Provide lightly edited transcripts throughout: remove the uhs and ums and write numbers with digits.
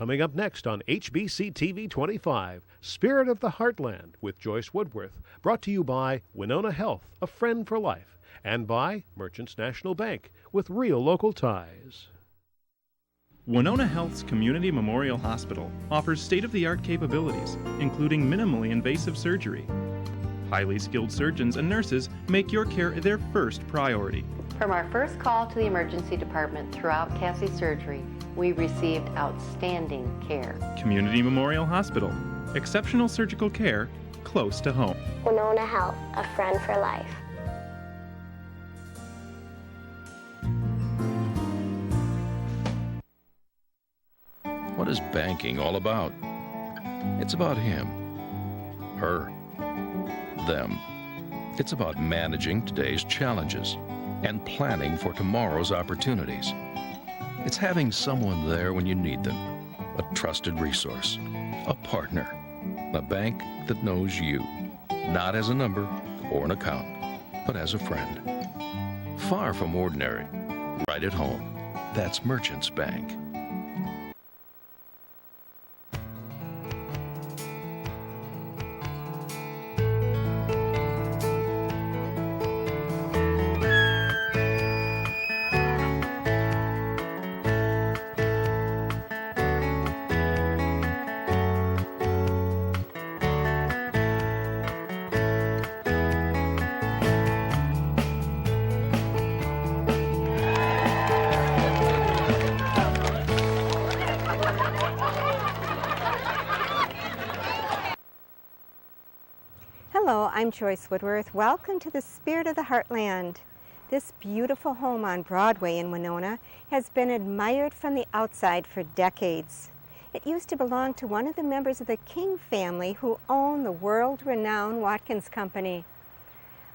Coming up next on HBC TV 25, Spirit of the Heartland with Joyce Woodworth, brought to you by Winona Health, a friend for life, and by Merchants National Bank, with real local ties. Winona Health's Community Memorial Hospital offers state-of-the-art capabilities, including minimally invasive surgery. Highly skilled surgeons and nurses make your care their first priority. From our first call to the emergency department throughout Cassie's surgery, we received outstanding care. Community Memorial Hospital. Exceptional surgical care close to home. Winona Health, a friend for life. What is banking all about? It's about him, her, them. It's about managing today's challenges and planning for tomorrow's opportunities. It's having someone there when you need them, a trusted resource, a partner, a bank that knows you, not as a number or an account, but as a friend. Far from ordinary, right at home. That's Merchants Bank. Hello, I'm Joyce Woodworth. Welcome to the Spirit of the Heartland. This beautiful home on Broadway in Winona has been admired from the outside for decades. It used to belong to one of the members of the King family who owned the world-renowned Watkins Company.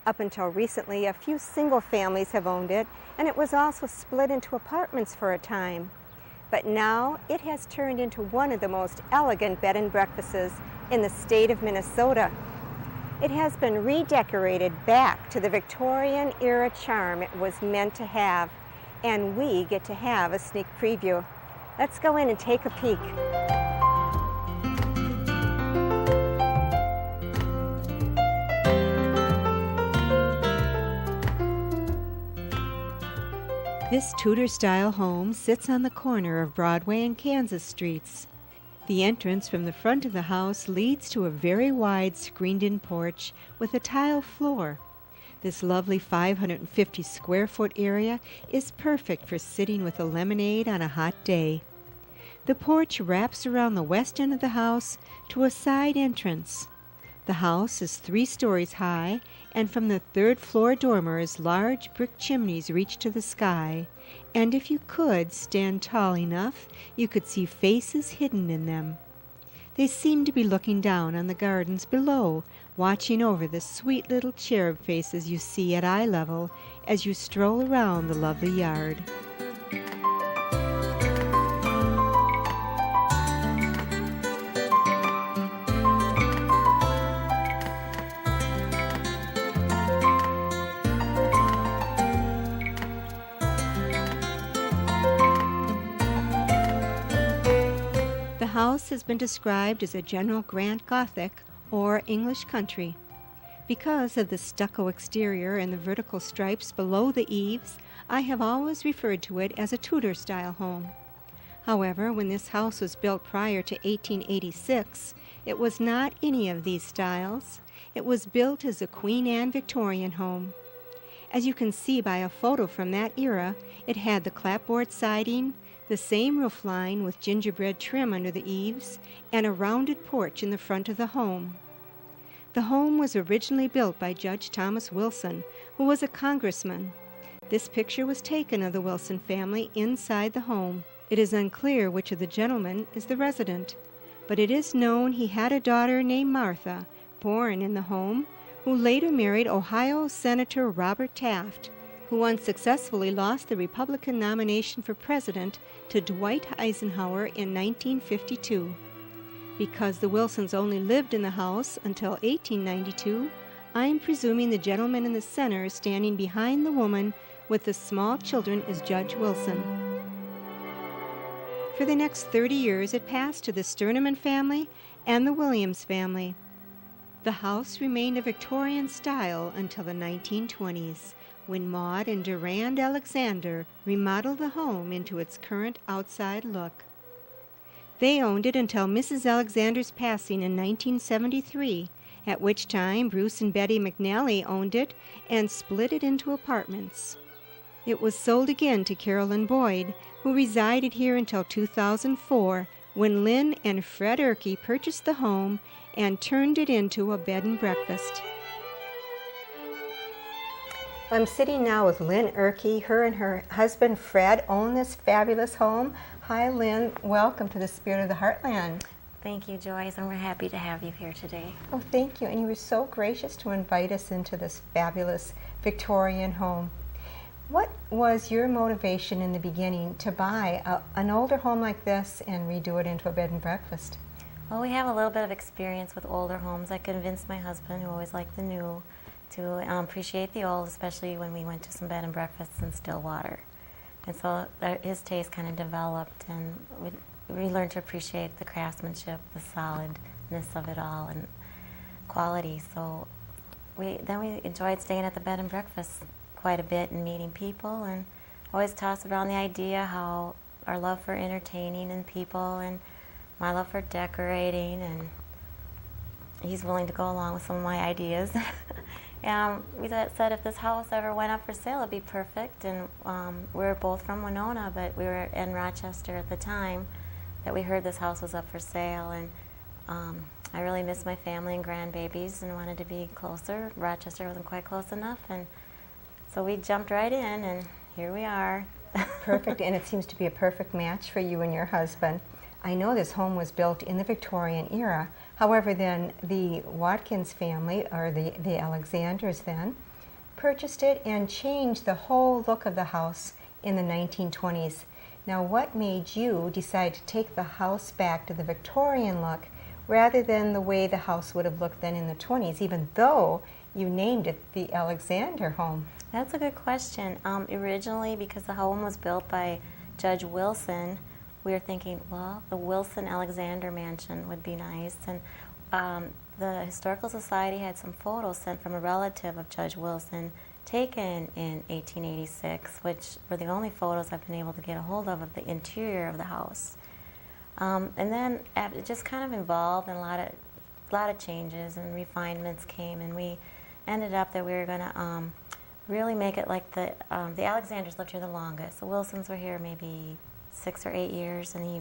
Up until recently, a few single families have owned it, and it was also split into apartments for a time. But now it has turned into one of the most elegant bed and breakfasts in the state of Minnesota. It has been redecorated back to the Victorian-era charm it was meant to have, and we get to have a sneak preview. Let's go in and take a peek. This Tudor-style home sits on the corner of Broadway and Kansas Streets. The entrance from the front of the house leads to a very wide screened-in porch with a tile floor. This lovely 550 square foot area is perfect for sitting with a lemonade on a hot day. The porch wraps around the west end of the house to a side entrance. The house is 3 stories high, and from the 3rd floor dormers large brick chimneys reach to the sky, and if you could stand tall enough, you could see faces hidden in them. They seem to be looking down on the gardens below, watching over the sweet little cherub faces you see at eye level as you stroll around the lovely yard. The house has been described as a General Grant Gothic or English country. Because of the stucco exterior and the vertical stripes below the eaves, I have always referred to it as a Tudor-style home. However, when this house was built prior to 1886, it was not any of these styles. It was built as a Queen Anne Victorian home. As you can see by a photo from that era, it had the clapboard siding, the same roof line with gingerbread trim under the eaves, and a rounded porch in the front of the home. The home was originally built by Judge Thomas Wilson, who was a congressman. This picture was taken of the Wilson family inside the home. It is unclear which of the gentlemen is the resident, but it is known he had a daughter named Martha, born in the home, who later married Ohio Senator Robert Taft, who unsuccessfully lost the Republican nomination for president to Dwight Eisenhower in 1952. Because the Wilsons only lived in the house until 1892, I am presuming the gentleman in the center standing behind the woman with the small children is Judge Wilson. For the next 30 years, it passed to the Sterneman family and the Williams family. The house remained a Victorian style until the 1920s, when Maud and Durand Alexander remodeled the home into its current outside look. They owned it until Mrs. Alexander's passing in 1973, at which time Bruce and Betty McNally owned it and split it into apartments. It was sold again to Carolyn Boyd, who resided here until 2004, when Lynn and Fred Erkey purchased the home and turned it into a bed and breakfast. I'm sitting now with Lynn Erkey. Her and her husband Fred own this fabulous home. Hi Lynn, welcome to the Spirit of the Heartland. Thank you, Joyce, and we're happy to have you here today. Oh, thank you, and you were so gracious to invite us into this fabulous Victorian home. What was your motivation in the beginning to buy an older home like this and redo it into a bed and breakfast? Well, we have a little bit of experience with older homes. I convinced my husband, who always liked the new, to appreciate the old, especially when we went to some bed and breakfasts in Stillwater. And so his taste kind of developed, and we learned to appreciate the craftsmanship, the solidness of it all, and quality. So we enjoyed staying at the bed and breakfast quite a bit and meeting people, and always tossed around the idea how our love for entertaining and people and my love for decorating, and he's willing to go along with some of my ideas. And we said if this house ever went up for sale, it'd be perfect. And we were both from Winona, but we were in Rochester at the time that we heard this house was up for sale. And I really missed my family and grandbabies and wanted to be closer. Rochester wasn't quite close enough, and so we jumped right in, and here we are. Perfect, and it seems to be a perfect match for you and your husband. I know this home was built in the Victorian era. However, then the Watkins family, or the Alexanders then, purchased it and changed the whole look of the house in the 1920s. Now, what made you decide to take the house back to the Victorian look rather than the way the house would have looked then in the 20s, even though you named it the Alexander home? That's a good question. Originally, because the home was built by Judge Wilson, we were thinking, well, the Wilson-Alexander mansion would be nice. And the Historical Society had some photos sent from a relative of Judge Wilson taken in 1886, which were the only photos I've been able to get a hold of the interior of the house. And then it just kind of evolved, and a lot of changes and refinements came, and we ended up that we were going to really make it like the Alexanders lived here the longest. The Wilsons were here maybe 6 or 8 years, and he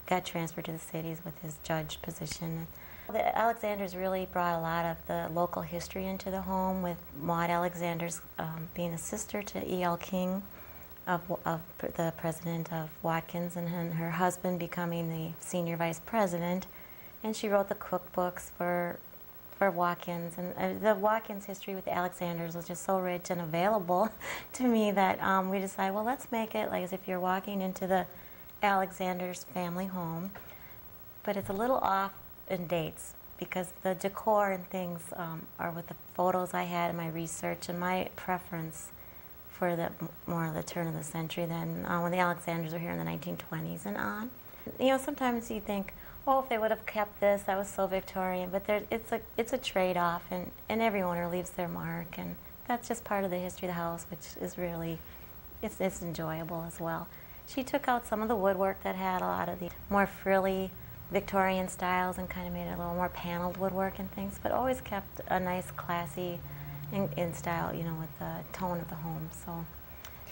got transferred to the cities with his judge position. The Alexanders really brought a lot of the local history into the home, with Maud Alexander's being a sister to E.L. King, of the president of Watkins, and her husband becoming the senior vice president. And she wrote the cookbooks for Watkins, and the Watkins history with the Alexanders was just so rich and available to me that we decided, well, let's make it like as if you're walking into the Alexander's family home, but it's a little off in dates because the decor and things are with the photos I had in my research and my preference for the more of the turn of the century than when the Alexanders were here in the 1920s and on. You know, sometimes you think, oh, if they would have kept this, that was so Victorian, but it's a trade-off, and every owner leaves their mark, and that's just part of the history of the house, which is really, it's enjoyable as well. She took out some of the woodwork that had a lot of the more frilly Victorian styles and kind of made it a little more paneled woodwork and things, but always kept a nice, classy in style, you know, with the tone of the home. So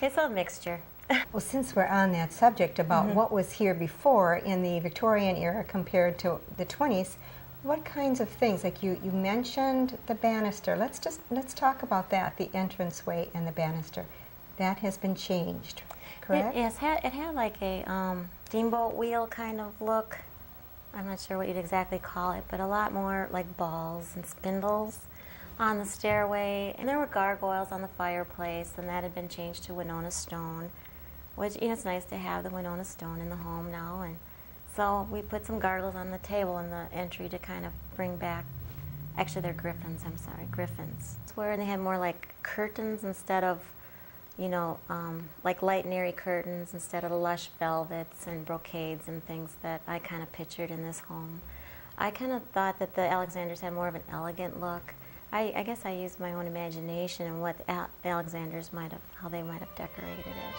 it's a mixture. Well, since we're on that subject about what was here before in the Victorian era compared to the 20s, what kinds of things, like you mentioned the banister. Let's talk about that, the entranceway and the banister. That has been changed, correct? It had like a steamboat wheel kind of look. I'm not sure what you'd exactly call it, but a lot more like balls and spindles on the stairway. And there were gargoyles on the fireplace, and that had been changed to Winona stone, which, you know, it's nice to have the Winona stone in the home now. And so we put some gargoyles on the table in the entry to kind of bring back, actually they're griffins, I'm sorry, griffins. It's where they had more like curtains instead of like light and airy curtains instead of the lush velvets and brocades and things that I kind of pictured in this home. I kind of thought that the Alexanders had more of an elegant look. I guess I used my own imagination and what Alexanders how they might have decorated it.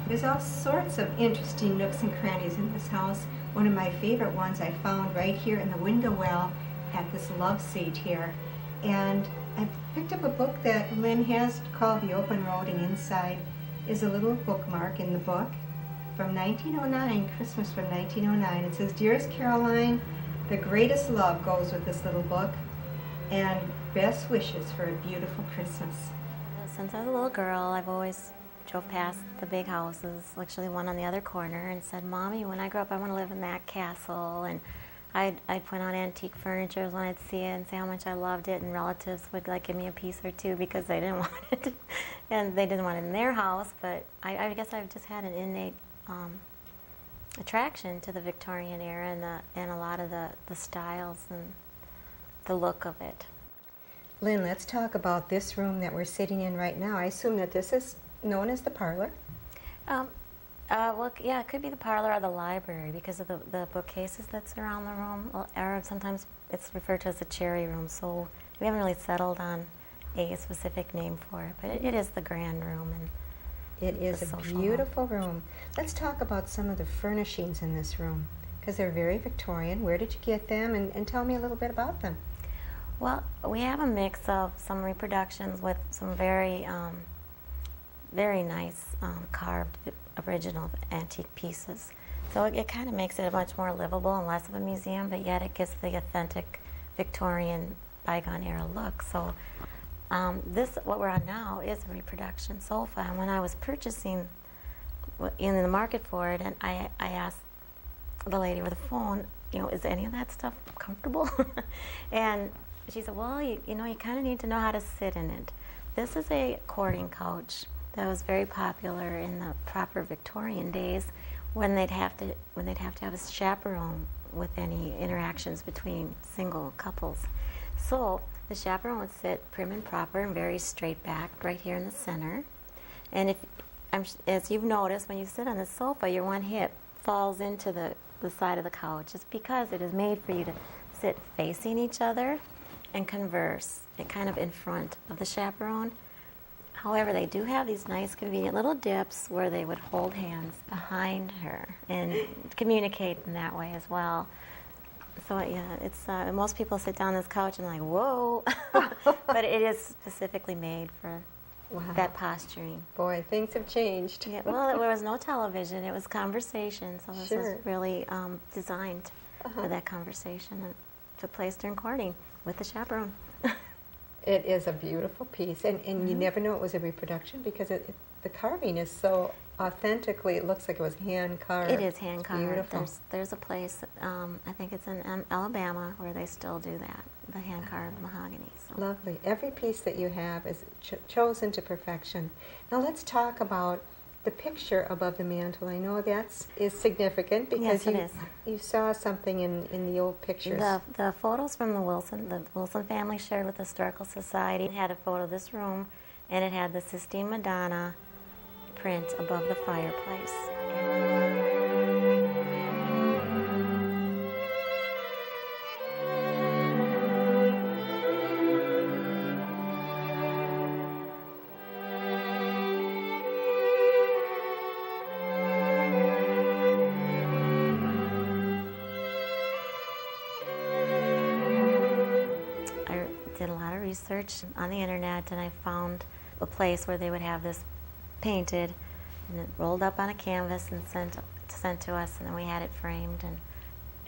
There's all sorts of interesting nooks and crannies in this house. One of my favorite ones I found right here in the window well at this love seat here. And I picked up a book that Lynn has called The Open Road, and inside is a little bookmark in the book from 1909, Christmas from 1909. It says, "Dearest Caroline, the greatest love goes with this little book, and best wishes for a beautiful Christmas." Since I was a little girl, I've always drove past the big houses, actually one on the other corner, and said, "Mommy, when I grow up, I want to live in that castle." And I'd put on antique furniture when I'd see it and say how much I loved it, and relatives would like give me a piece or two because they didn't want it, and they didn't want it in their house. But I guess I've just had an innate attraction to the Victorian era and a lot of the styles and the look of it. Lynn, let's talk about this room that we're sitting in right now. I assume that this is known as the parlor? Well, yeah, it could be the parlor or the library because of the bookcases that surround the room, or sometimes it's referred to as the cherry room, so we haven't really settled on a specific name for it, but it is the grand room. And it is a beautiful room. Let's talk about some of the furnishings in this room, because they're very Victorian. Where did you get them, and tell me a little bit about them. Well, we have a mix of some reproductions with some very nice carved original antique pieces. So it kind of makes it much more livable and less of a museum, but yet it gives the authentic Victorian bygone era look. So what we're on now is a reproduction sofa. And when I was purchasing in the market for it, and I asked the lady with the phone, is any of that stuff comfortable? And she said, well, you kind of need to know how to sit in it. This is a courting couch that was very popular in the proper Victorian days when they'd have to have a chaperone with any interactions between single couples. So the chaperone would sit prim and proper and very straight back right here in the center. And as you've noticed, when you sit on the sofa, your one hip falls into the side of the couch. It's because it is made for you to sit facing each other and converse, kind of in front of the chaperone. However, they do have these nice, convenient little dips where they would hold hands behind her and communicate in that way as well. So yeah, it's most people sit down on this couch and like, whoa, but it is specifically made for that posturing. Boy, things have changed. Yeah, well, there was no television; it was conversation. So this was really designed for that conversation that took place during courting with the chaperone. It is a beautiful piece, and you never know it was a reproduction because the carving is so authentically, it looks like it was hand carved. It is hand carved. Beautiful. There's a place, I think it's in Alabama, where they still do that, the hand carved mahogany. So. Lovely. Every piece that you have is chosen to perfection. Now let's talk about the picture above the mantle. I know that is significant because you saw something in the old pictures. The photos from the Wilson family shared with the Historical Society. It had a photo of this room, and it had the Sistine Madonna print above the fireplace. research on the internet, and I found a place where they would have this painted, and it rolled up on a canvas and sent to us, and then we had it framed,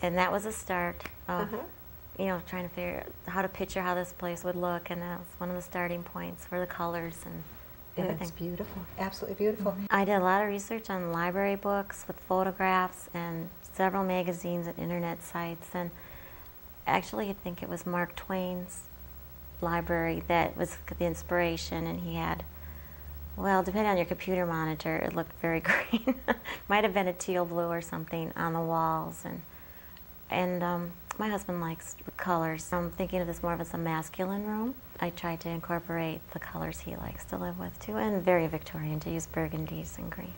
and that was a start of trying to figure out how to picture how this place would look, and that was one of the starting points for the colors and everything. It's beautiful, absolutely beautiful. I did a lot of research on library books with photographs and several magazines and internet sites, and actually I think it was Mark Twain's library that was the inspiration, and he had, well, depending on your computer monitor, it looked very green. Might have been a teal blue or something on the walls, and my husband likes colors. I'm thinking of this more as a masculine room. I tried to incorporate the colors he likes to live with too, and very Victorian, to use burgundies and green.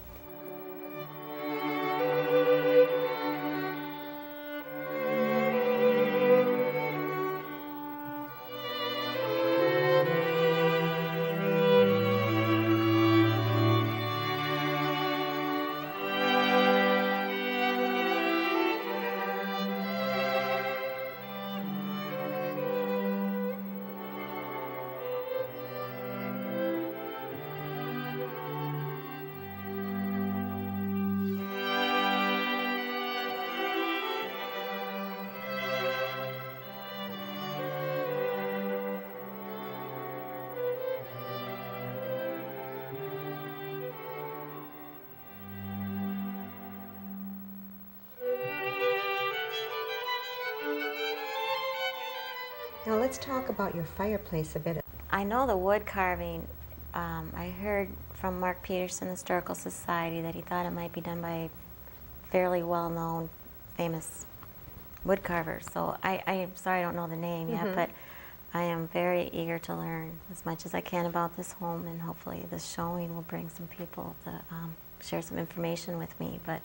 Now let's talk about your fireplace a bit. I know the wood carving. I heard from Mark Peterson, Historical Society, that he thought it might be done by fairly well-known, famous wood carvers. So I'm sorry I don't know the name yet, but I am very eager to learn as much as I can about this home, and hopefully this showing will bring some people to share some information with me. But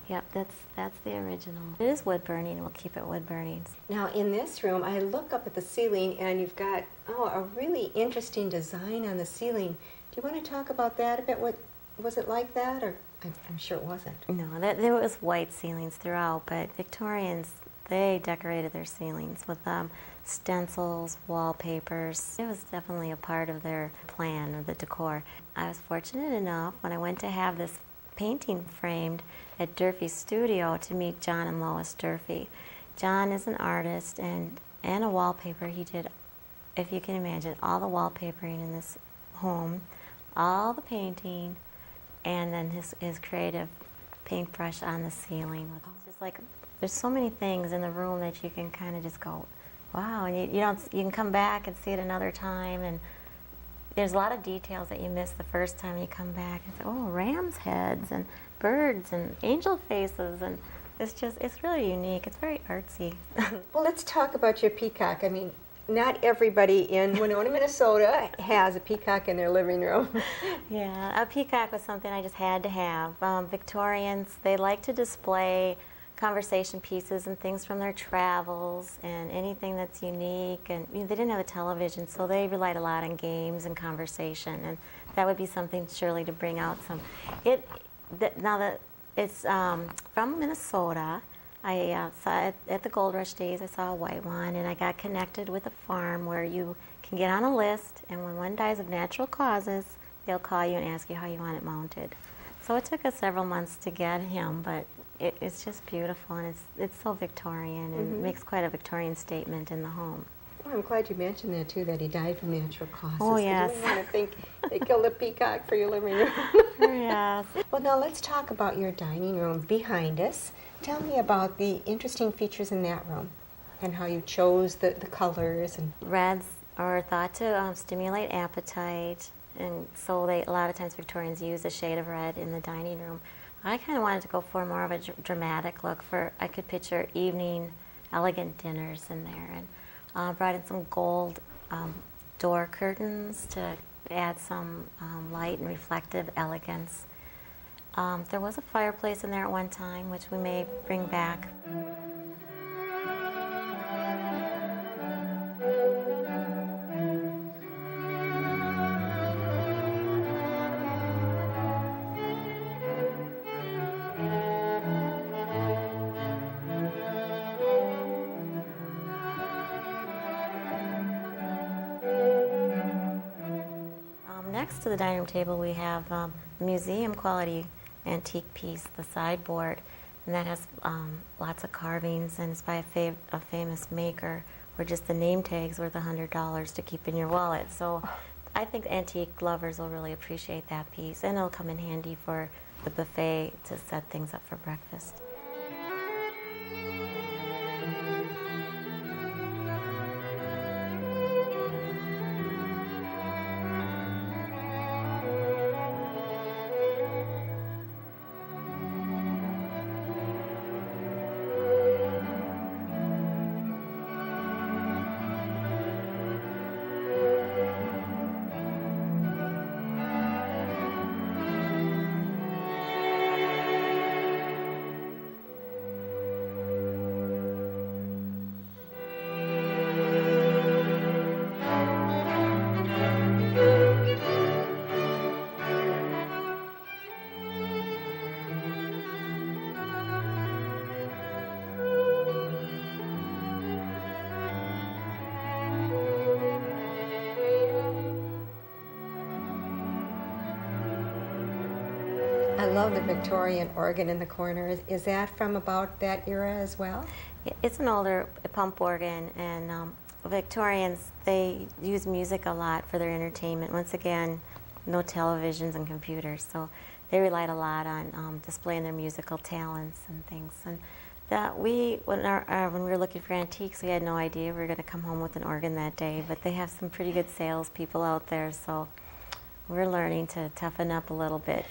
yep, that's the original. It is wood burning. We'll keep it wood burning. Now in this room, I look up at the ceiling and you've got, a really interesting design on the ceiling. Do you want to talk about that a bit? What was it like that? Or I'm sure it wasn't. No, there was white ceilings throughout, but Victorians, they decorated their ceilings with stencils, wallpapers. It was definitely a part of their plan or the decor. I was fortunate enough when I went to have this painting framed at Durfee's studio to meet John and Lois Durfee. John is an artist and a wallpaper. He did, if you can imagine, all the wallpapering in this home, all the painting, and then his creative paintbrush on the ceiling. It's just like, there's so many things in the room that you can kind of just go, wow, and you can come back and see it another time, and there's a lot of details that you miss the first time you come back. And say, oh, ram's heads and birds and angel faces, and it's really unique. It's very artsy. Well, let's talk about your peacock. I mean, not everybody in Winona, Minnesota has a peacock in their living room. Yeah, a peacock was something I just had to have. Victorians, they like to display conversation pieces and things from their travels and anything that's unique, and they didn't have a television, so they relied a lot on games and conversation, and that would be something surely to bring out some. It's from Minnesota. I saw it at the Gold Rush days. I saw a white one, and I got connected with a farm where you can get on a list, and when one dies of natural causes, they'll call you and ask you how you want it mounted. So it took us several months to get him, but it's just beautiful, and it's so Victorian, and makes quite a Victorian statement in the home. Well, I'm glad you mentioned that too, that he died from natural causes. Oh, yes. You want to think they killed a peacock for your living room. Yes. Well, now let's talk about your dining room behind us. Tell me about the interesting features in that room and how you chose the colors. And reds are thought to stimulate appetite, and so a lot of times Victorians use a shade of red in the dining room. I kind of wanted to go for more of a dramatic look. I could picture evening, elegant dinners in there, and brought in some gold door curtains to add some light and reflective elegance. There was a fireplace in there at one time, which we may bring back. next to the dining room table we have museum quality antique piece, the sideboard, and that has lots of carvings, and it's by a famous maker, where just the name tags worth $100 to keep in your wallet. So I think antique lovers will really appreciate that piece, and it'll come in handy for the buffet to set things up for breakfast. I love the Victorian organ in the corner. Is that from about that era as well? It's an older pump organ, and Victorians, they use music a lot for their entertainment. Once again, no televisions and computers, so they relied a lot on displaying their musical talents and things. And that when we were looking for antiques, we had no idea we were going to come home with an organ that day, but they have some pretty good salespeople out there, so we're learning to toughen up a little bit.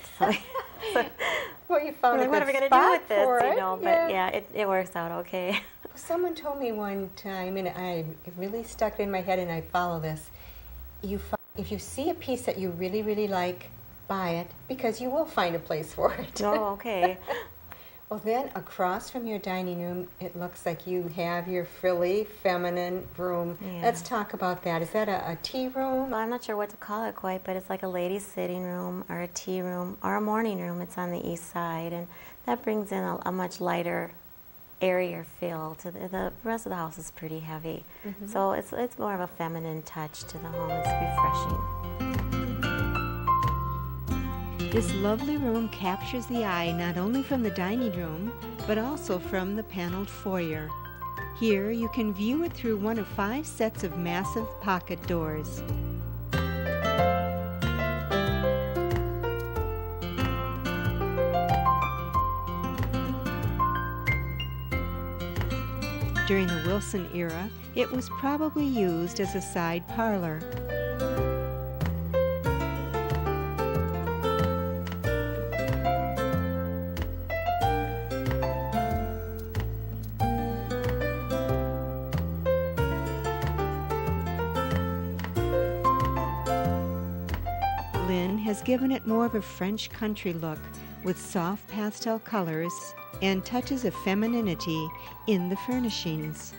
Well, you found a good what are we going to do with this? It, you know, but yeah, it works out okay. Someone told me one time, and it really stuck in my head, and I follow this. If you see a piece that you really, really like, buy it, because you will find a place for it. Oh, okay. Well, then across from your dining room, it looks like you have your frilly, feminine room. Yeah. Let's talk about that. Is that a tea room? Well, I'm not sure what to call it quite, but it's like a ladies' sitting room or a tea room or a morning room. It's on the east side, and that brings in a much lighter, airier feel. To the rest of the house is pretty heavy. Mm-hmm. So it's more of a feminine touch to the home. It's refreshing. This lovely room captures the eye not only from the dining room, but also from the paneled foyer. Here you can view it through one of 5 sets of massive pocket doors. During the Wilson era, it was probably used as a side parlor. Has given it more of a French country look with soft pastel colors and touches of femininity in the furnishings.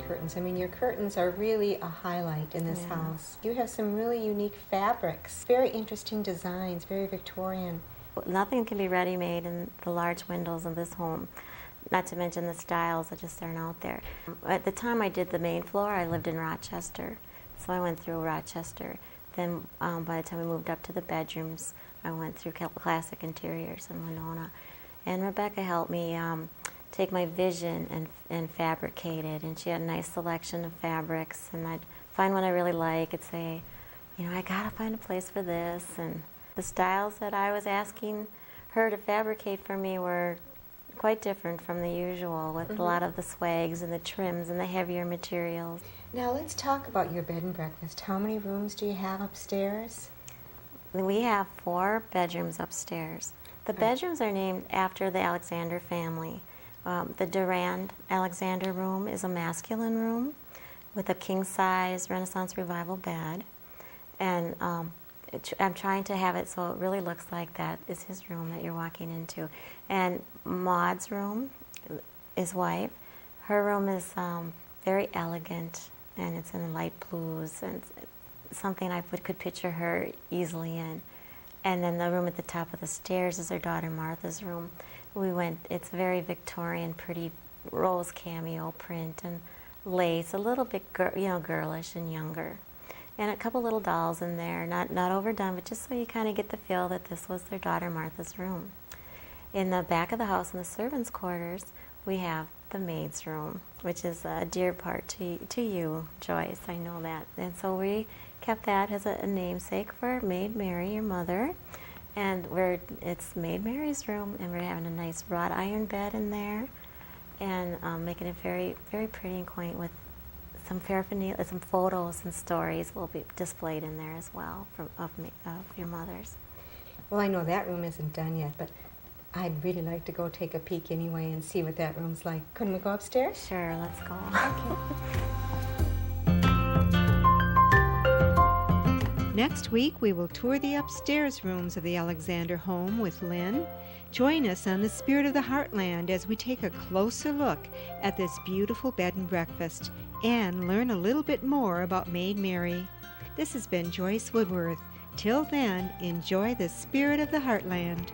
Curtains. I mean, your curtains are really a highlight in this house. You have some really unique fabrics, very interesting designs, very Victorian. Nothing can be ready-made in the large windows of this home, not to mention the styles that just aren't out there. At the time I did the main floor, I lived in Rochester, so I went through Rochester. Then by the time we moved up to the bedrooms, I went through classic interiors in Winona. And Rebecca helped me take my vision and fabricate it, and she had a nice selection of fabrics, and I'd find one I really like and say, you know, I gotta find a place for this. And the styles that I was asking her to fabricate for me were quite different from the usual, with a lot of the swags and the trims and the heavier materials. Now let's talk about your bed and breakfast. How many rooms do you have upstairs? We have 4 bedrooms upstairs. The bedrooms are named after the Alexander family. The Durand Alexander room is a masculine room with a king-size Renaissance Revival bed. And I'm trying to have it so it really looks like that is his room that you're walking into. And Maud's room, his wife, her room is very elegant, and it's in light blues, and it's something I could picture her easily in. And then the room at the top of the stairs is her daughter Martha's room. It's very Victorian, pretty rose cameo print and lace, a little bit girlish and younger. And a couple little dolls in there, not overdone, but just so you kind of get the feel that this was their daughter Martha's room. In the back of the house, in the servants' quarters, we have the maid's room, which is a dear part to you, Joyce, I know that. And so we kept that as a namesake for Maid Mary, your mother. And it's Maid Mary's room, and we're having a nice wrought iron bed in there, and making it very, very pretty and quaint with some paraphernalia, some photos and stories will be displayed in there as well of your mother's. Well, I know that room isn't done yet, but I'd really like to go take a peek anyway and see what that room's like. Couldn't we go upstairs? Sure, let's go. Next week, we will tour the upstairs rooms of the Alexander home with Lynn. Join us on the Spirit of the Heartland as we take a closer look at this beautiful bed and breakfast and learn a little bit more about Maid Mary. This has been Joyce Woodworth. Till then, enjoy the Spirit of the Heartland.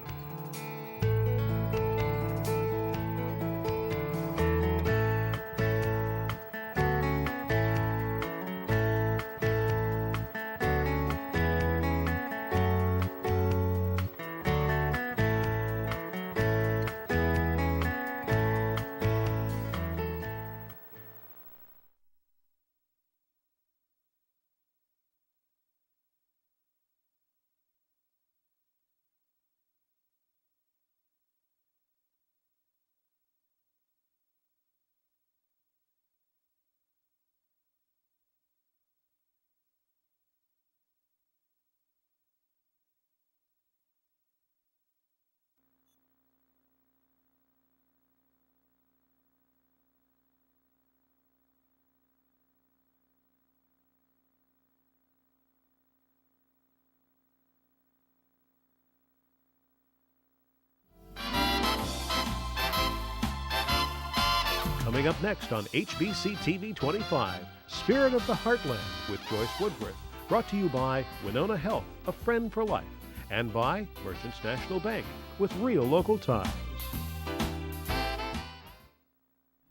Coming up next on HBC TV 25, Spirit of the Heartland with Joyce Woodworth, brought to you by Winona Health, a friend for life, and by Merchants National Bank, with real local ties.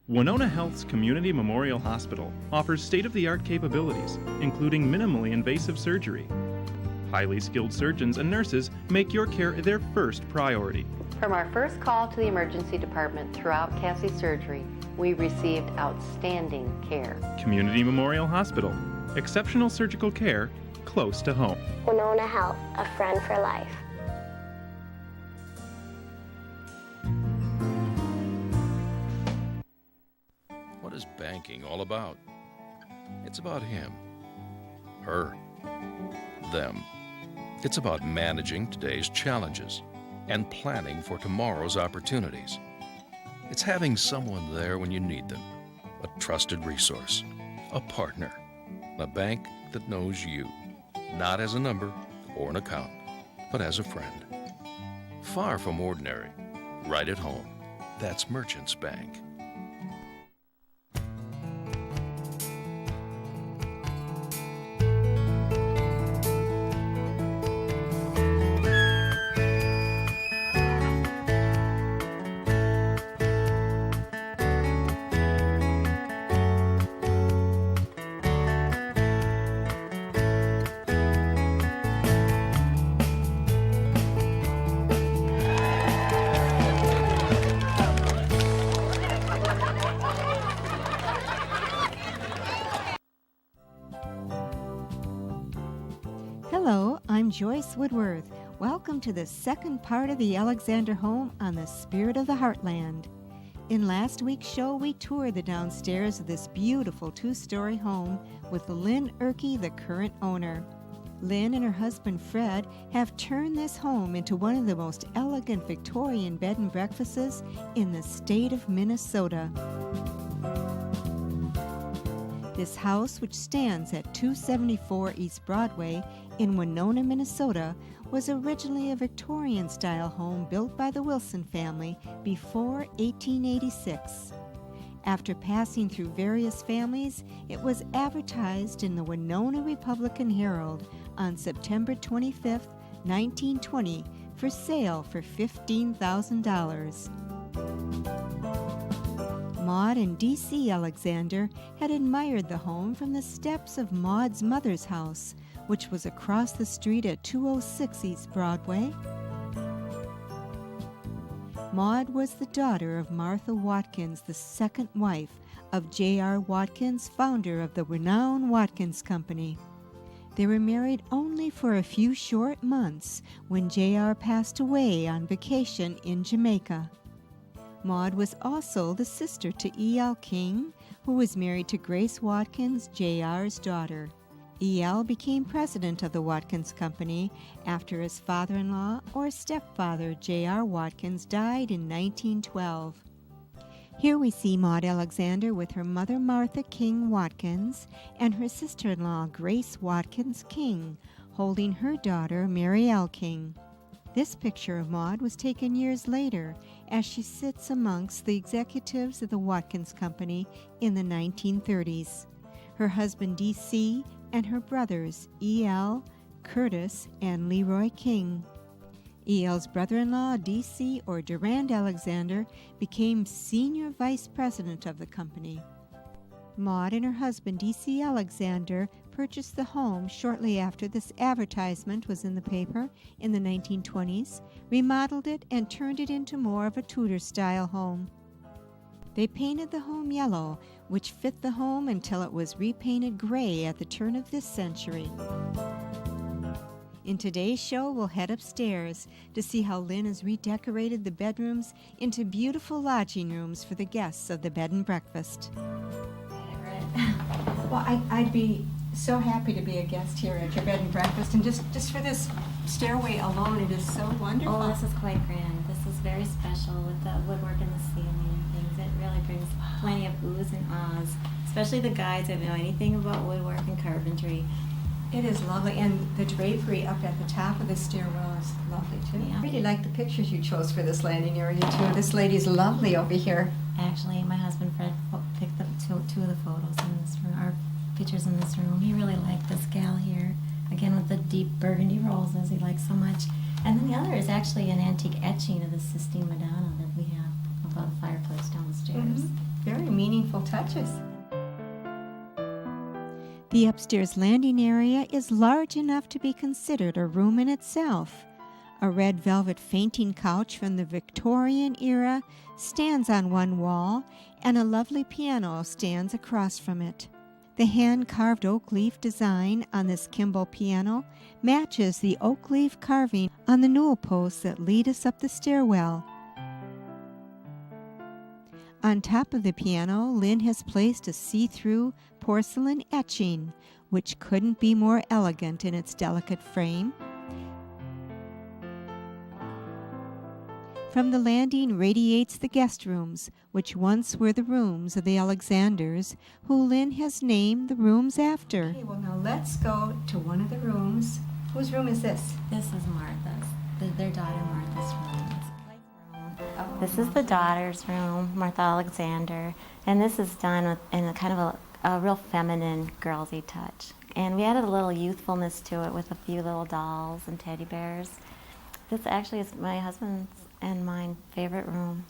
Winona Health's Community Memorial Hospital offers state-of-the-art capabilities, including minimally invasive surgery. Highly skilled surgeons and nurses make your care their first priority. From our first call to the emergency department throughout Cassie's surgery, we received outstanding care. Community Memorial Hospital. Exceptional surgical care close to home. Winona Health, a friend for life. What is banking all about? It's about him, her, them. It's about managing today's challenges and planning for tomorrow's opportunities. It's having someone there when you need them, a trusted resource, a partner, a bank that knows you, not as a number or an account, but as a friend. Far from ordinary, right at home. That's Merchants Bank. Hello, I'm Joyce Woodworth. Welcome to the second part of the Alexander home on the Spirit of the Heartland. In last week's show, we toured the downstairs of this beautiful two-story home with Lynn Erkey, the current owner. Lynn and her husband Fred have turned this home into one of the most elegant Victorian bed and breakfasts in the state of Minnesota. This house, which stands at 274 East Broadway in Winona, Minnesota, was originally a Victorian-style home built by the Wilson family before 1886. After passing through various families, it was advertised in the Winona Republican Herald on September 25, 1920, for sale for $15,000. Maud and D.C. Alexander had admired the home from the steps of Maud's mother's house, which was across the street at 206 East Broadway. Maud was the daughter of Martha Watkins, the second wife of J.R. Watkins, founder of the renowned Watkins Company. They were married only for a few short months when J.R. passed away on vacation in Jamaica. Maud was also the sister to E.L. King, who was married to Grace Watkins, J.R.'s daughter. E.L. became president of the Watkins Company after his father-in-law or stepfather, J.R. Watkins, died in 1912. Here we see Maud Alexander with her mother, Martha King Watkins, and her sister-in-law, Grace Watkins King, holding her daughter, Mary L. King. This picture of Maud was taken years later as she sits amongst the executives of the Watkins Company in the 1930s. Her husband, D.C., and her brothers, E.L., Curtis, and Leroy King. E.L.'s brother-in-law, D.C., or Durand Alexander, became senior vice president of the company. Maud and her husband, D.C. Alexander, purchased the home shortly after this advertisement was in the paper in the 1920s, remodeled it, and turned it into more of a Tudor-style home. They painted the home yellow, which fit the home until it was repainted gray at the turn of this century. In today's show, we'll head upstairs to see how Lynn has redecorated the bedrooms into beautiful lodging rooms for the guests of the bed and breakfast. Well, I'd be so happy to be a guest here at your bed and breakfast, and just for this stairway alone, it is so wonderful. Oh, this is quite grand. This is very special with the woodwork and the ceiling and things. It really brings plenty of oohs and ahs, especially the guys that know anything about woodwork and carpentry. It is lovely, and the drapery up at the top of the stairwell is lovely too. Yeah. I really like the pictures you chose for this landing area too. This lady's lovely over here. Actually, my husband Fred picked up two of the photos in this room, our pictures in this room. He really liked this gal here, again with the deep burgundy roses he likes so much. And then the other is actually an antique etching of the Sistine Madonna that we have above the fireplace downstairs. Mm-hmm. Very meaningful touches. The upstairs landing area is large enough to be considered a room in itself. A red velvet fainting couch from the Victorian era stands on one wall, and a lovely piano stands across from it. The hand-carved oak leaf design on this Kimball piano matches the oak leaf carving on the newel posts that lead us up the stairwell. On top of the piano, Lynn has placed a see-through porcelain etching, which couldn't be more elegant in its delicate frame. From the landing radiates the guest rooms, which once were the rooms of the Alexanders, who Lynn has named the rooms after. Okay, well now let's go to one of the rooms. Whose room is this? This is Martha's, their daughter Martha's room. This is the daughter's room, Martha Alexander, and this is done in a kind of a real feminine, girlsy touch. And we added a little youthfulness to it with a few little dolls and teddy bears. This actually is my husband's and mine favorite room.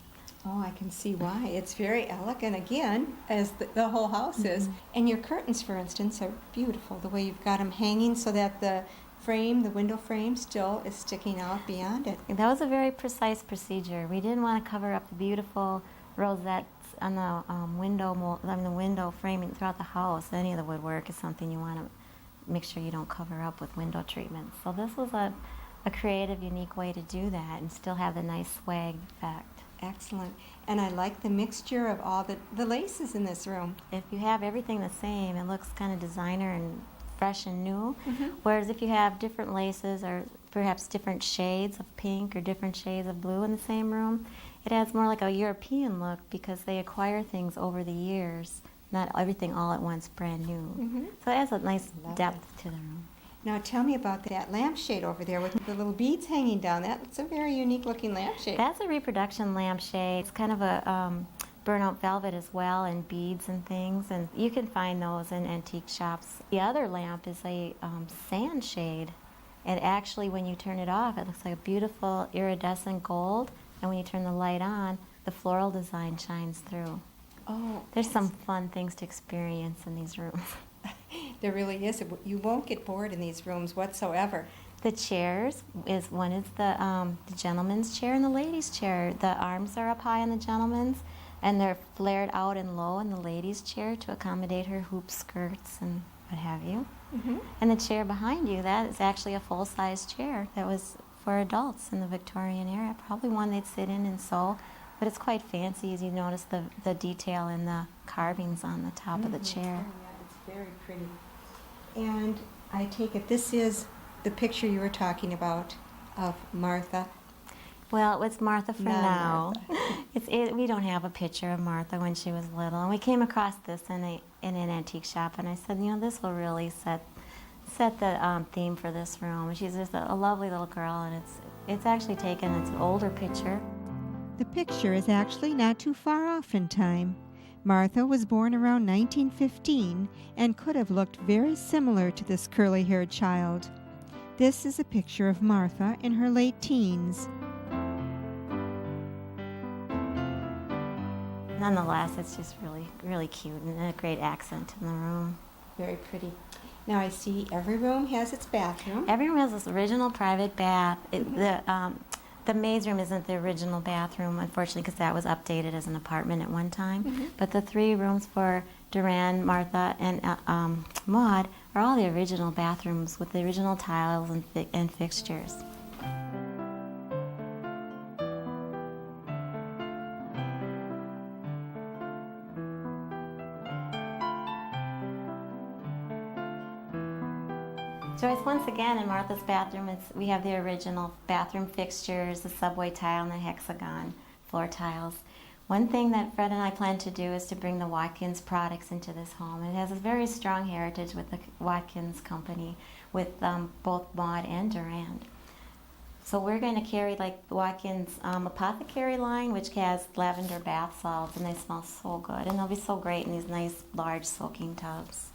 Oh, I can see why. It's very elegant, again, as the whole house is. And your curtains, for instance, are beautiful, the way you've got them hanging so that the frame, the window frame, still is sticking out beyond it. That was a very precise procedure. We didn't want to cover up the beautiful rosettes on the the window framing throughout the house. Any of the woodwork is something you want to make sure you don't cover up with window treatments. So this was a creative, unique way to do that and still have the nice swag effect. Excellent. And I like the mixture of all the laces in this room. If you have everything the same, it looks kind of designer and fresh and new. Whereas if you have different laces or perhaps different shades of pink or different shades of blue in the same room, it adds more like a European look because they acquire things over the years, not everything all at once brand new. So it adds a nice depth to the room. Now tell me about that lampshade over there with the little beads hanging down. That's a very unique looking lampshade. That's a reproduction lampshade. It's kind of a burnout velvet as well, and beads and things, and you can find those in antique shops. The other lamp is a sand shade, and actually when you turn it off it looks like a beautiful iridescent gold, and when you turn the light on the floral design shines through. Oh, there's some fun things to experience in these rooms. There really is. You won't get bored in these rooms whatsoever. The chairs one is the gentleman's chair and the lady's chair. The arms are up high on the gentleman's, and they're flared out and low in the lady's chair to accommodate her hoop skirts and what have you. And the chair behind you, that is actually a full-size chair that was for adults in the Victorian era, probably one they'd sit in and sew, but it's quite fancy as you notice the detail in the carvings on the top of the chair. It's very pretty. And I take it this is the picture you were talking about of Martha. Well, it's Martha for now. We don't have a picture of Martha when she was little, and we came across this in an antique shop, and I said, you know, this will really set the theme for this room. She's just a lovely little girl, and it's actually taken. It's an older picture. The picture is actually not too far off in time. Martha was born around 1915 and could have looked very similar to this curly-haired child. This is a picture of Martha in her late teens. Nonetheless, it's just really, really cute and a great accent in the room. Very pretty. Now I see every room has its bathroom. Every room has this original private bath. The maid's room isn't the original bathroom, unfortunately, because that was updated as an apartment at one time. But the 3 rooms for Duran, Martha, and Maud are all the original bathrooms with the original tiles and fixtures. Joyce, once again, in Martha's bathroom, we have the original bathroom fixtures, the subway tile, and the hexagon floor tiles. One thing that Fred and I plan to do is to bring the Watkins products into this home. It has a very strong heritage with the Watkins company, with both Maud and Durand. So we're going to carry like the Watkins apothecary line, which has lavender bath salts, and they smell so good. And they'll be so great in these nice, large soaking tubs.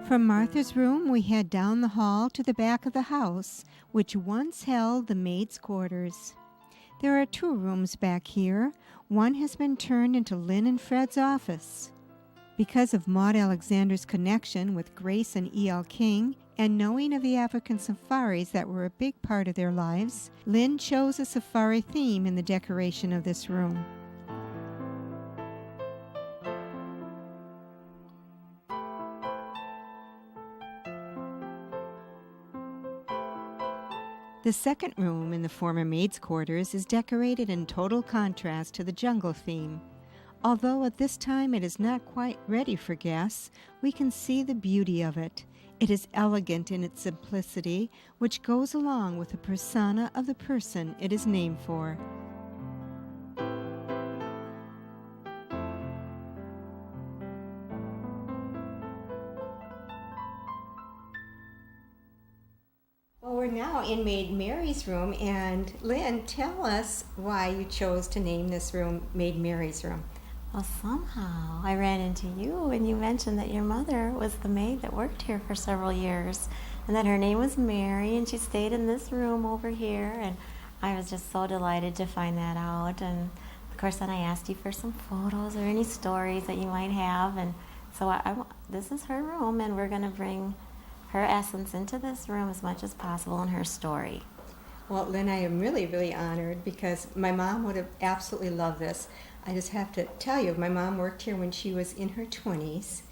From Martha's room, we head down the hall to the back of the house, which once held the maid's quarters. There are 2 rooms back here. One has been turned into Lynn and Fred's office. Because of Maud Alexander's connection with Grace and E.L. King, and knowing of the African safaris that were a big part of their lives, Lynn chose a safari theme in the decoration of this room. The second room in the former maid's quarters is decorated in total contrast to the jungle theme. Although at this time it is not quite ready for guests, we can see the beauty of it. It is elegant in its simplicity, which goes along with the persona of the person it is named for. We're now in Maid Mary's room, and Lynn, tell us why you chose to name this room Maid Mary's room. Well, somehow I ran into you and you mentioned that your mother was the maid that worked here for several years, and that her name was Mary, and she stayed in this room over here, and I was just so delighted to find that out. And of course then I asked you for some photos or any stories that you might have, and so this is her room, and we're going to bring her essence into this room as much as possible and her story. Well, Lynn, I am really, really honored because my mom would have absolutely loved this. I just have to tell you, my mom worked here when she was in her 20s,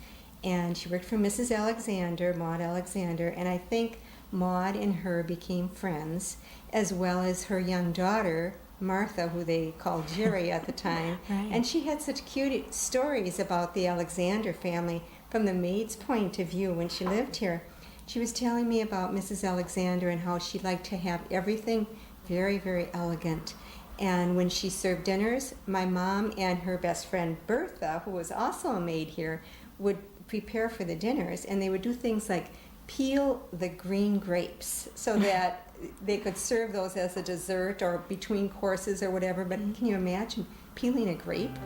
and she worked for Mrs. Alexander, Maud Alexander, and I think Maud and her became friends, as well as her young daughter, Martha, who they called Jerry at the time. Right. And she had such cute stories about the Alexander family from the maid's point of view when she lived here. She was telling me about Mrs. Alexander and how she liked to have everything very, very elegant. And when she served dinners, my mom and her best friend Bertha, who was also a maid here, would prepare for the dinners, and they would do things like peel the green grapes so that they could serve those as a dessert or between courses or whatever. But can you imagine peeling a grape?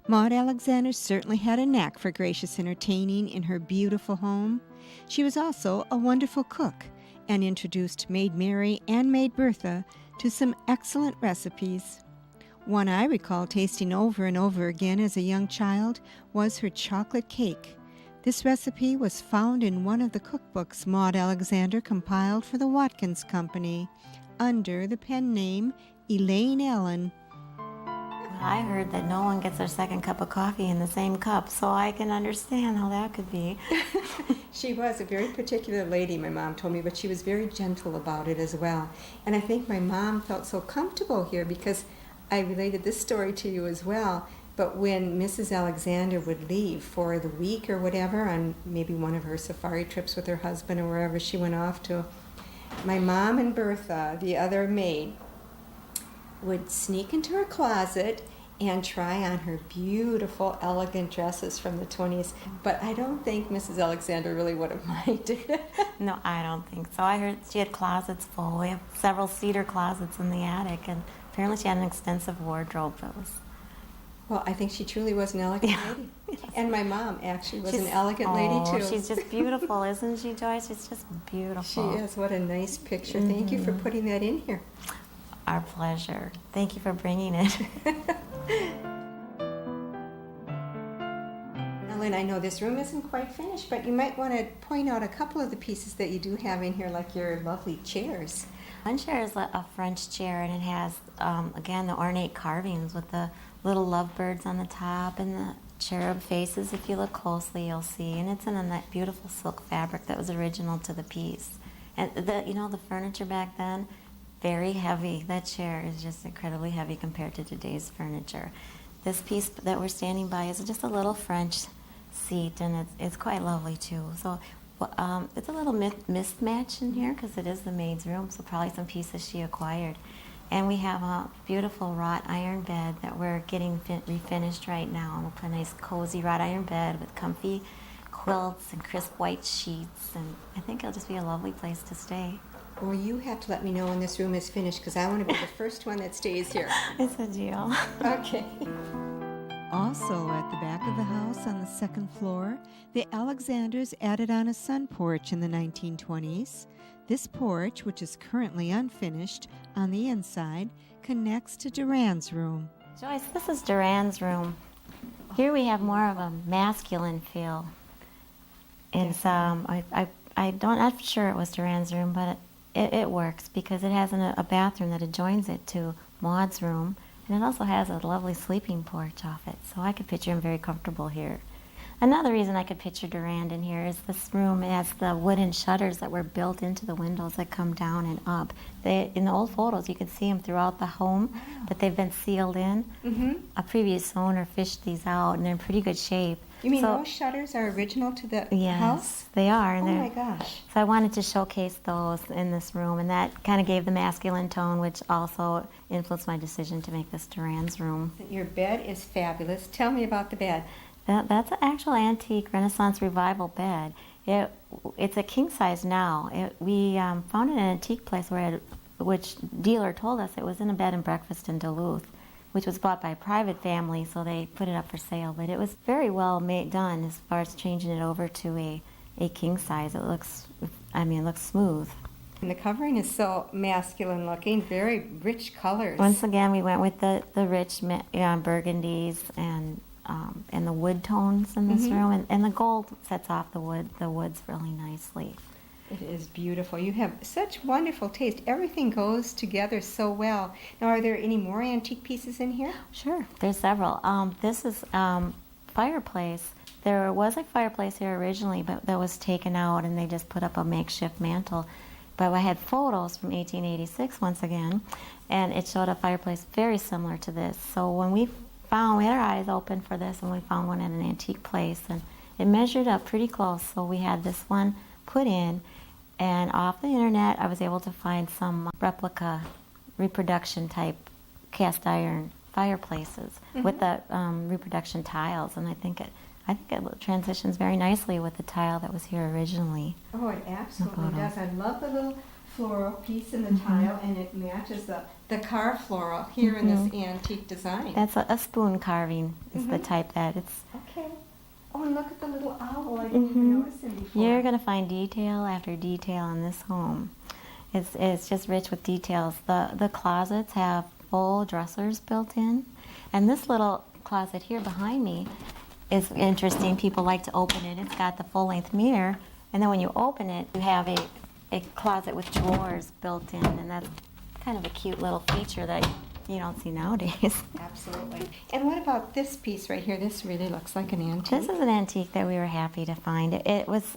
Maud Alexander certainly had a knack for gracious entertaining in her beautiful home. She was also a wonderful cook and introduced Maid Mary and Maid Bertha to some excellent recipes. One I recall tasting over and over again as a young child was her chocolate cake. This recipe was found in one of the cookbooks Maud Alexander compiled for the Watkins Company under the pen name Elaine Allen. I heard that no one gets their second cup of coffee in the same cup, so I can understand how that could be. She was a very particular lady, my mom told me, but she was very gentle about it as well. And I think my mom felt so comfortable here because I related this story to you as well. But when Mrs. Alexander would leave for the week or whatever on maybe one of her safari trips with her husband or wherever she went off to, my mom and Bertha, the other maid, would sneak into her closet and try on her beautiful, elegant dresses from the 20s. But I don't think Mrs. Alexander really would have minded. No, I don't think so. I heard she had closets full. We have several cedar closets in the attic, and apparently she had an extensive wardrobe that was... Well, I think she truly was an elegant lady. Yes. And my mom actually was an elegant lady, too. She's just beautiful, isn't she, Joyce? She's just beautiful. She is. What a nice picture. Thank you for putting that in here. Our pleasure. Thank you for bringing it. Ellen, I know this room isn't quite finished, but you might want to point out a couple of the pieces that you do have in here, like your lovely chairs. One chair is a French chair, and it has, again, the ornate carvings with the little lovebirds on the top and the cherub faces. If you look closely, you'll see. And it's in that beautiful silk fabric that was original to the piece. And the furniture back then, very heavy. That chair is just incredibly heavy compared to today's furniture. This piece that we're standing by is just a little French seat, and it's quite lovely too. So it's a little mismatch in here because it is the maid's room, so probably some pieces she acquired. And we have a beautiful wrought iron bed that we're getting refinished right now. And we'll put a nice cozy wrought iron bed with comfy quilts and crisp white sheets, and I think it'll just be a lovely place to stay. Well, you have to let me know when this room is finished because I want to be the first one that stays here. It's a deal. Okay. Also at the back of the house on the second floor, the Alexanders added on a sun porch in the 1920s. This porch, which is currently unfinished on the inside, connects to Duran's room. Joyce, this is Duran's room. Here we have more of a masculine feel. It's I'm not sure it was Duran's room, but it works because it has a bathroom that adjoins it to Maud's room, and it also has a lovely sleeping porch off it, so I could picture him very comfortable here. Another reason I could picture Durand in here is this room has the wooden shutters that were built into the windows that come down and up. In the old photos, you can see them throughout the home, but they've been sealed in. Mm-hmm. A previous owner fished these out, and they're in pretty good shape. You mean those shutters are original to the house? Yes, they are. And my gosh. So I wanted to showcase those in this room, and that kind of gave the masculine tone, which also influenced my decision to make this Durand's room. Your bed is fabulous. Tell me about the bed. That's an actual antique Renaissance revival bed. It's a king size now. We found it in an antique place which dealer told us it was in a bed and breakfast in Duluth, which was bought by a private family, so they put it up for sale. But it was very well done as far as changing it over to a king size. It looks smooth. And the covering is so masculine looking, very rich colors. Once again, we went with the rich burgundies and the wood tones in this room, and the gold sets off the woods really nicely. It is beautiful. You have such wonderful taste. Everything goes together so well. Now, are there any more antique pieces in here? Sure, there's several. This is fireplace. There was a fireplace here originally, but that was taken out, and they just put up a makeshift mantle. But I had photos from 1886 once again, and it showed a fireplace very similar to this. So when we had our eyes open for this, and we found one at an antique place, and it measured up pretty close. So we had this one put in, and off the internet I was able to find some replica reproduction type cast iron fireplaces with the reproduction tiles, and I think it transitions very nicely with the tile that was here originally. Oh, it absolutely does. I love the little floral piece in the tile, and it matches the carved floral here in this antique design. That's a spoon carving is the type that it's. Okay. Oh, and look at the little owl. I didn't even notice him before. You're going to find detail after detail in this home. It's just rich with details. The closets have full dressers built in, and this little closet here behind me is interesting. People like to open it. It's got the full-length mirror, and then when you open it, you have a closet with drawers built in, and that's kind of a cute little feature that you don't see nowadays. Absolutely. And what about this piece right here? This really looks like an antique. This is an antique that we were happy to find. It was,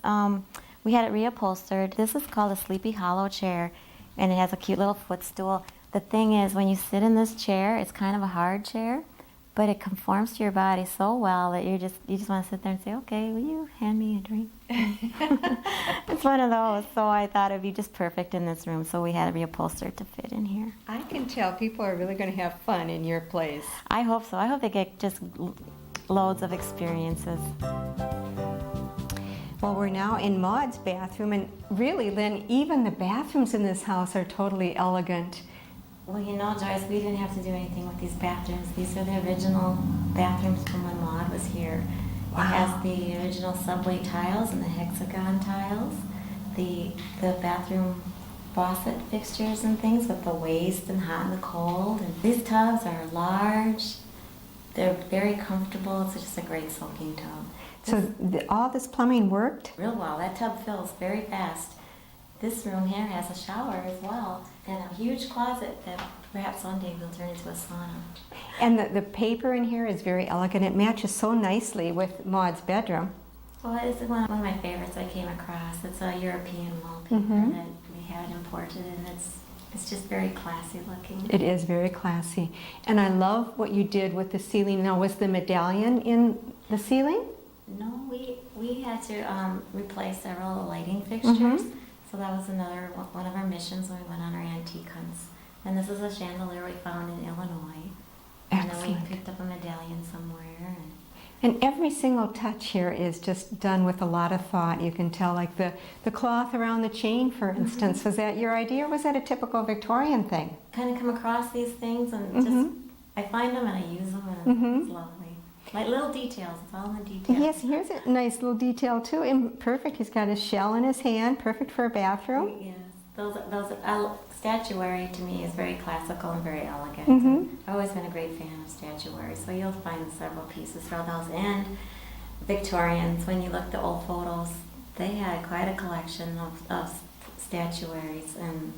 we had it reupholstered. This is called a Sleepy Hollow chair, and it has a cute little footstool. The thing is, when you sit in this chair, it's kind of a hard chair, but it conforms to your body so well that you just want to sit there and say, okay, will you hand me a drink? It's one of those. So I thought it would be just perfect in this room, so we had it reupholstered to fit in here. I can tell people are really going to have fun in your place. I hope so. I hope they get just loads of experiences. Well, we're now in Maud's bathroom, and really, Lynn, even the bathrooms in this house are totally elegant. Well, you know, Joyce, we didn't have to do anything with these bathrooms. These are the original bathrooms from when Maud was here. Wow. It has the original subway tiles and the hexagon tiles, the bathroom faucet fixtures and things with the waste and hot and the cold. And these tubs are large. They're very comfortable. It's just a great soaking tub. So all this plumbing worked? Real well. That tub fills very fast. This room here has a shower as well, and a huge closet that perhaps one day will turn into a sauna. And the paper in here is very elegant. It matches so nicely with Maud's bedroom. Well, it's one of my favorites I came across. It's a European wallpaper that we had imported, and it's just very classy looking. It is very classy. And I love what you did with the ceiling. Now, was the medallion in the ceiling? No, we had to replace several lighting fixtures. So that was another one of our missions when we went on our antique hunts. And this is a chandelier we found in Illinois. Excellent. And then we picked up a medallion somewhere. And every single touch here is just done with a lot of thought. You can tell, like the cloth around the chain, for instance. Was that your idea, or was that a typical Victorian thing? Kind of come across these things and just, I find them and I use them, and it's lovely. Like little details, it's all in the details. Yes, here's a nice little detail too. And perfect, he's got his shell in his hand, perfect for a bathroom. Yes, those statuary to me is very classical and very elegant. I've always been a great fan of statuary, so you'll find several pieces throughout the house. And Victorians, when you look at the old photos, they had quite a collection of statuaries, and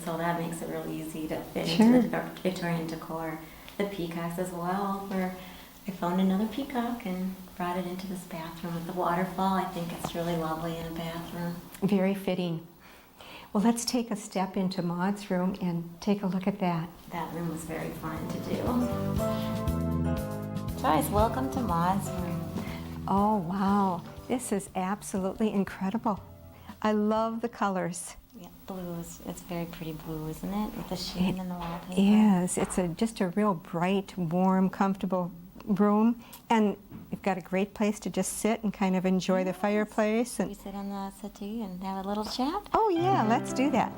so that makes it really easy to fit into the Victorian decor. The peacocks as well, where I found another peacock and brought it into this bathroom with the waterfall. I think it's really lovely in a bathroom. Very fitting. Well, let's take a step into Maud's room and take a look at that. That room was very fun to do. Joyce, welcome to Maud's room. Oh, wow. This is absolutely incredible. I love the colors. Yeah, blues. It's very pretty blue, isn't it? With the sheen and the wallpaper. Yes, it's just a real bright, warm, comfortable room, and you've got a great place to just sit and kind of enjoy the fireplace. And we sit on the settee and have a little chat? Oh yeah, let's do that.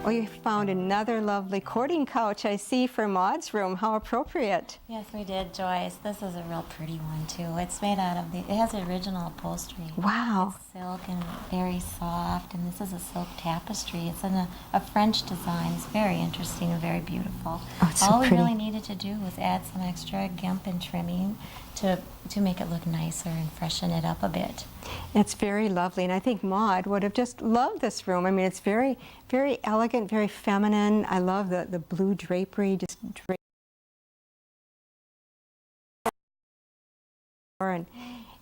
Oh, you found another lovely courting couch, I see, for Maud's room. How appropriate. Yes, we did, Joyce. This is a real pretty one, too. It's made out of it has the original upholstery. Wow. It's silk and very soft, and this is a silk tapestry. It's in a French design. It's very interesting and very beautiful. Oh, it's so All pretty. we really needed to do was add some extra gimp and trimming to make it look nicer and freshen it up a bit. It's very lovely, and I think Maude would have just loved this room. I mean, it's very, very elegant, very feminine. I love the blue drapery, just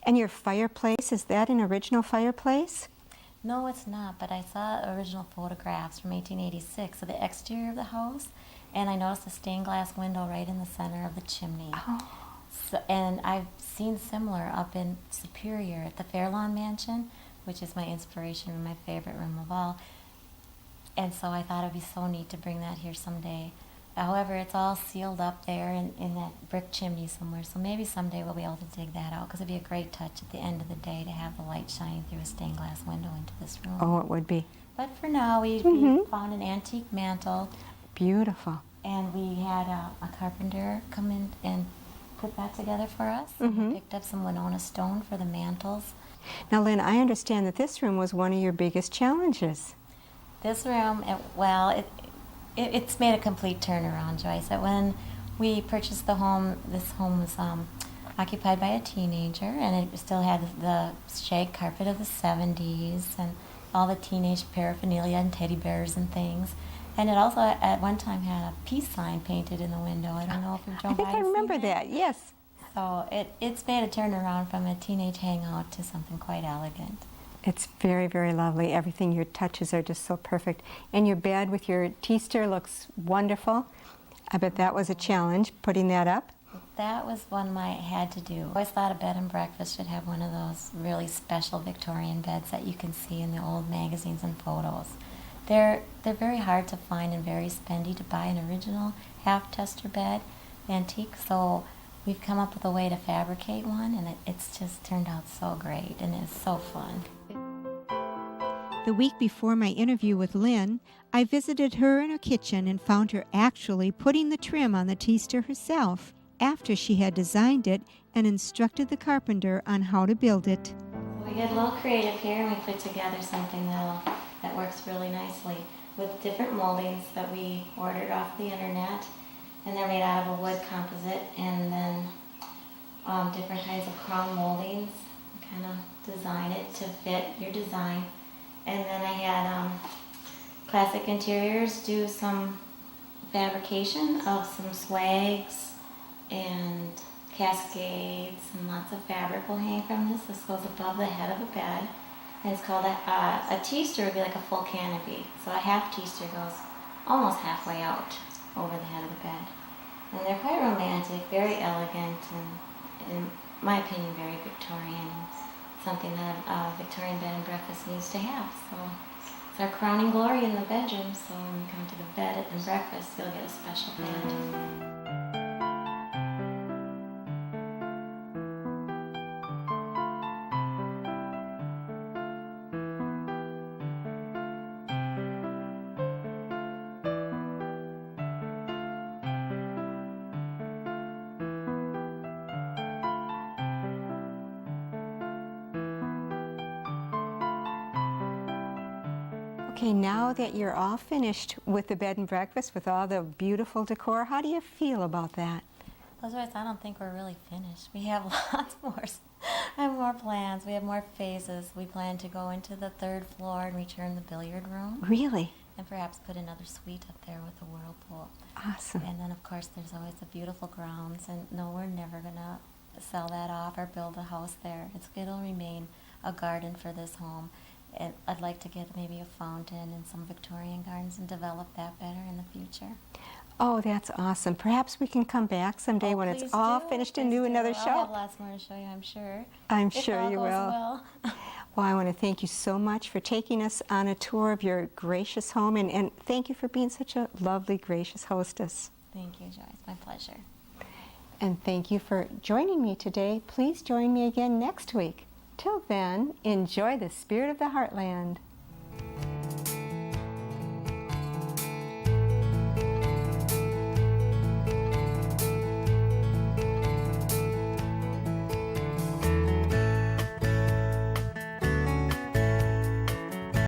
and your fireplace, is that an original fireplace? No, it's not, but I saw original photographs from 1886 of the exterior of the house, and I noticed a stained glass window right in the center of the chimney. Oh. So, and I've seen similar up in Superior at the Fairlawn Mansion, which is my inspiration and my favorite room of all. And so I thought it'd be so neat to bring that here someday. However, it's all sealed up there in that brick chimney somewhere, so maybe someday we'll be able to dig that out, because it'd be a great touch at the end of the day to have the light shining through a stained glass window into this room. Oh, it would be. But for now, we found an antique mantle. Beautiful. And we had a carpenter come in and put that together for us. We picked up some Winona stone for the mantles. Now, Lynn, I understand that this room was one of your biggest challenges. This room, it's made a complete turnaround, Joyce. When we purchased the home, this home was occupied by a teenager, and it still had the shag carpet of the 70s and all the teenage paraphernalia and teddy bears and things. And it also, at one time, had a peace sign painted in the window. I don't know if you've drove by. I think I remember that, yes. So it's made a turnaround from a teenage hangout to something quite elegant. It's very, very lovely. Everything, your touches are just so perfect. And your bed with your teaster looks wonderful. I bet that was a challenge, putting that up. That was one I had to do. I always thought a bed and breakfast should have one of those really special Victorian beds that you can see in the old magazines and photos. They're very hard to find and very spendy to buy an original half-tester bed, antique, so we've come up with a way to fabricate one, and it's just turned out so great, and it's so fun. The week before my interview with Lynn, I visited her in her kitchen and found her actually putting the trim on the teaster herself after she had designed it and instructed the carpenter on how to build it. We get a little creative here, and we put together something that works really nicely with different moldings that we ordered off the internet, and they're made out of a wood composite, and then different kinds of crown moldings, kind of design it to fit your design. And then I had Classic Interiors do some fabrication of some swags and cascades, and lots of fabric will hang from this. This goes above the head of the bed, and it's called a teaster would be like a full canopy. So a half teaster goes almost halfway out over the head of the bed. And they're quite romantic, very elegant, and in my opinion, very Victorian. Something that a Victorian bed and breakfast needs to have. So it's our crowning glory in the bedroom, so when you come to the bed and breakfast, you'll get a special bed. Okay, now that you're all finished with the bed and breakfast, with all the beautiful decor, how do you feel about that? Otherwise, I don't think we're really finished. We have lots more. I have more plans. We have more phases. We plan to go into the 3rd floor and return the billiard room. Really? And perhaps put another suite up there with a whirlpool. Awesome. And then, of course, there's always the beautiful grounds. And no, we're never going to sell that off or build a house there. It'll remain a garden for this home. And I'd like to get maybe a fountain and some Victorian gardens and develop that better in the future. Oh, that's awesome. Perhaps we can come back someday when it's all finished and do another show. I'll have lots more to show you, I'm sure. I'm sure you will. Well. Well, I want to thank you so much for taking us on a tour of your gracious home, and thank you for being such a lovely, gracious hostess. Thank you, Joyce. My pleasure. And thank you for joining me today. Please join me again next week. Till then, enjoy the spirit of the Heartland.